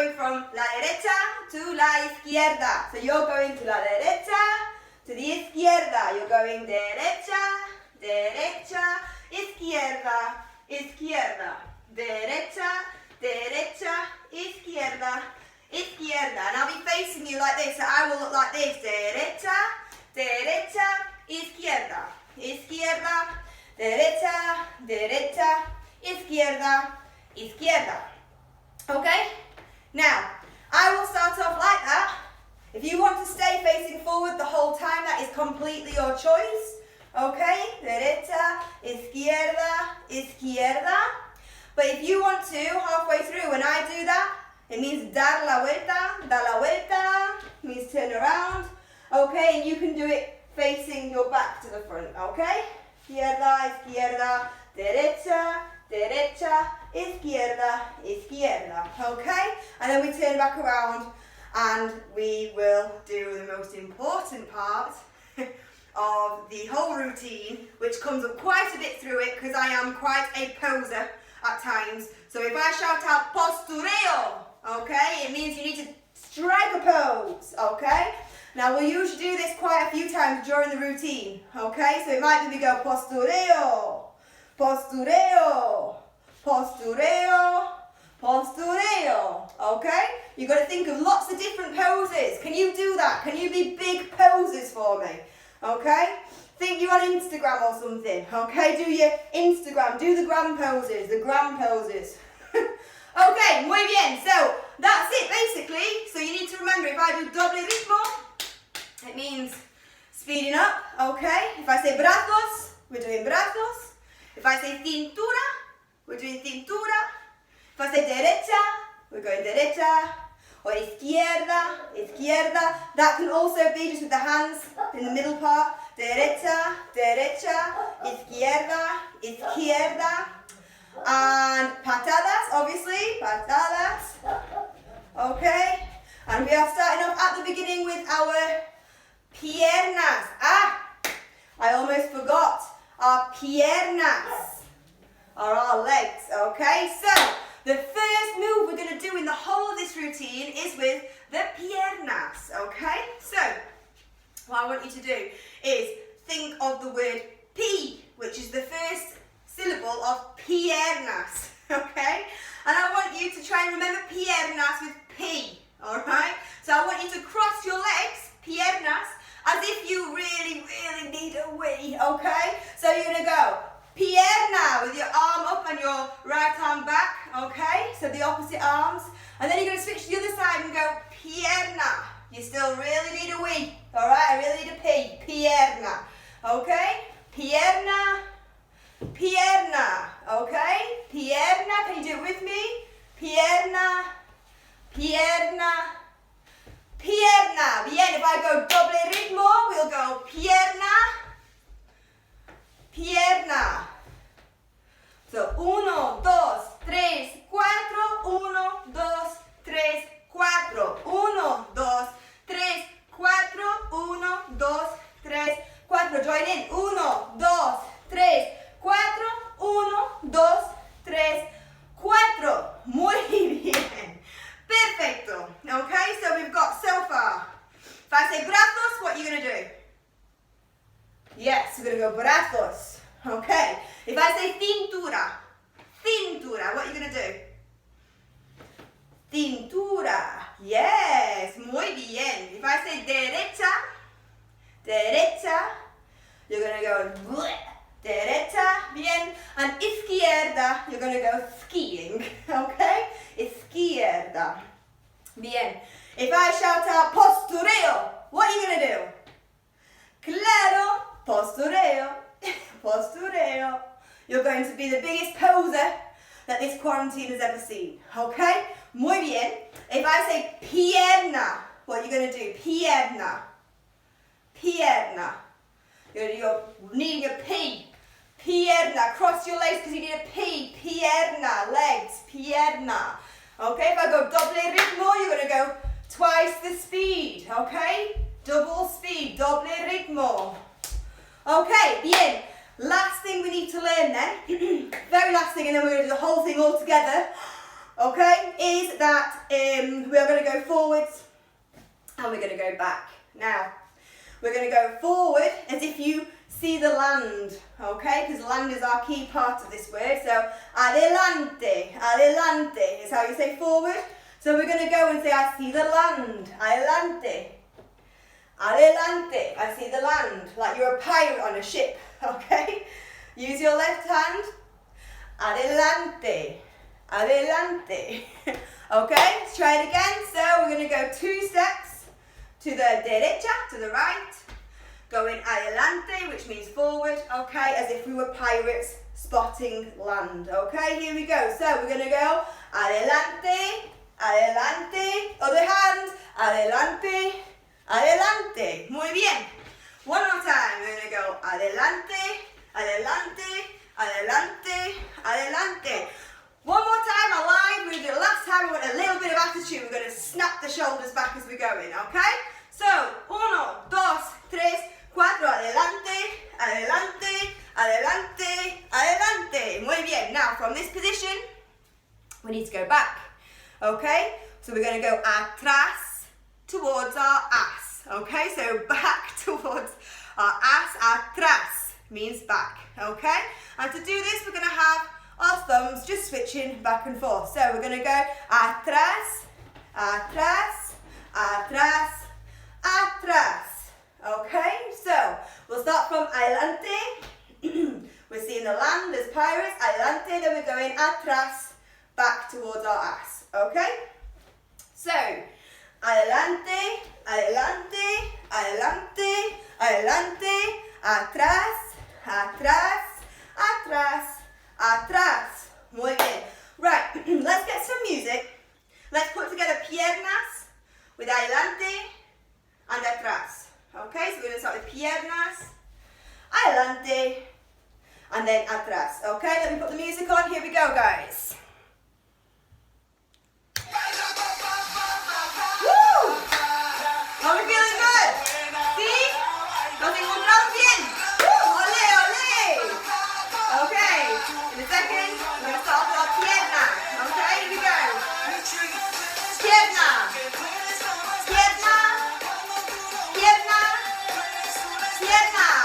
going from la derecha to la izquierda. So you're going to la derecha, to the izquierda. You're going derecha, derecha, izquierda, izquierda. Derecha, derecha, izquierda, izquierda. And I'll be facing you like this, so I will look like this. Derecha, derecha, izquierda, izquierda, derecha, derecha, izquierda, izquierda. Okay? Now, I will start off like that. If you want to stay facing forward the whole time, that is completely your choice. Okay? Derecha, izquierda, izquierda. But if you want to, halfway through, when I do that, it means dar la vuelta, means turn around. Okay? And you can do it facing your back to the front. Okay? Izquierda, izquierda, derecha, derecha, izquierda, izquierda, okay? And then we turn back around and we will do the most important part of the whole routine, which comes up quite a bit through it because I am quite a poser at times. So if I shout out postureo, okay, it means you need to strike a pose, okay? Now we'll usually do this quite a few times during the routine, okay? So it might be we go postureo, postureo, postureo, postureo, okay? You've got to think of lots of different poses. Can you do that? Can you be big poses for me? Okay? Think you're on Instagram or something, okay? Do your Instagram, do the gram poses, Okay, muy bien. So that's it basically. So you need to remember, if I do doble ritmo, it means speeding up, okay? If I say brazos, we're doing brazos. If I say cintura, we're doing cintura. If I say derecha, we're going derecha. Or izquierda, izquierda. That can also be just with the hands in the middle part. Derecha, derecha, izquierda, izquierda. And patadas, obviously, patadas. Okay. And we are starting off at the beginning with our piernas. I almost forgot. Our piernas are our legs, okay? So, the first move we're going to do in the whole of this routine is with the piernas, okay? So, what I want you to do is think of the word P, which is the first syllable of piernas, okay? And I want you to try and remember piernas with P, alright? So I want you to cross your legs, piernas, as if you really, really need a wee, okay? So you're going to go pierna with your arm up and your right arm back, okay? So the opposite arms. And then you're going to switch to the other side and go pierna. You still really need a wee, alright? I really need a pee, pierna, okay? Pierna, pierna, okay? Pierna, can you do it with me? Pierna, pierna, pierna. Bien, if I go doble ritmo, we'll go pierna, pierna. So, 1, 2, 3, 4, 1, 2, 3, 4, 1, 2, 3, 4, 1, 2, 3, 4. Join in. 1, 2, 3, 4, 1, 2, 3, 4. Muy bien. Perfecto. Okay, so we've got so far. If I say brazos, what are you going to do? Yes, we're going to go brazos. Okay. If I say cintura, cintura, what are you going to do? Cintura. Yes, muy bien. If I say derecha, derecha, you're going to go derecha, bien. And izquierda, you're going to go skiing, okay? Izquierda. Bien. If I shout out postureo, what are you going to do? Claro, postureo, postureo. You're going to be the biggest poser that this quarantine has ever seen, okay? Muy bien. If I say pierna, what are you going to do? Pierna, pierna. You're needing a P. Pierna. Cross your legs because you need a P. Pierna. Legs. Pierna. Okay, if I go doble ritmo, you're going to go twice the speed. Okay? Double speed. Doble ritmo. Okay, bien. Last thing we need to learn then. Very last thing, and then we're going to do the whole thing all together. okay, is that we're going to go forwards and we're going to go back. Now, we're going to go forward as if you see the land, okay, because land is our key part of this word. So, adelante, adelante is how you say forward. So we're going to go and say, I see the land, adelante. Adelante, I see the land, like you're a pirate on a ship, okay? Use your left hand. Adelante, adelante. Okay, let's try it again. So we're going to go 2 steps to the derecha, to the right. Going adelante, which means forward, okay, as if we were pirates spotting land, okay? Here we go. So we're going to go adelante, adelante, other hand, adelante, adelante. Muy bien. One more time. We're going to go adelante, adelante, adelante, adelante. One more time, alive. We're going to do it last time. We want a little bit of attitude. We're going to snap the shoulders back as we're going, okay? So, 1, 2, 3, 4. Adelante, adelante, adelante, adelante. Muy bien. Now, from this position, we need to go back, okay? So we're going to go atrás towards our ass, okay? So back towards our ass, atrás means back, okay? And to do this, we're going to have our thumbs just switching back and forth. So we're going to go atrás, atrás, atrás, atrás, okay? So we'll start from adelante. We're seeing the land as pirates, adelante, then we're going atrás, back towards our ass, okay? So, adelante, adelante, adelante, adelante, atrás, atrás, atrás, atrás. Muy bien. Right, let's get some music. Let's put together piernas with adelante and atrás. Okay, so we're going to start with piernas, adelante, and then atrás. Okay, let me put the music on. Here we go, guys. Are we feeling good? See? Nos encontramos bien. Ole, ole. Okay, in a second, we're going to start with our pierna. Okay, here we go. Pierna. Pierna. Pierna. Pierna.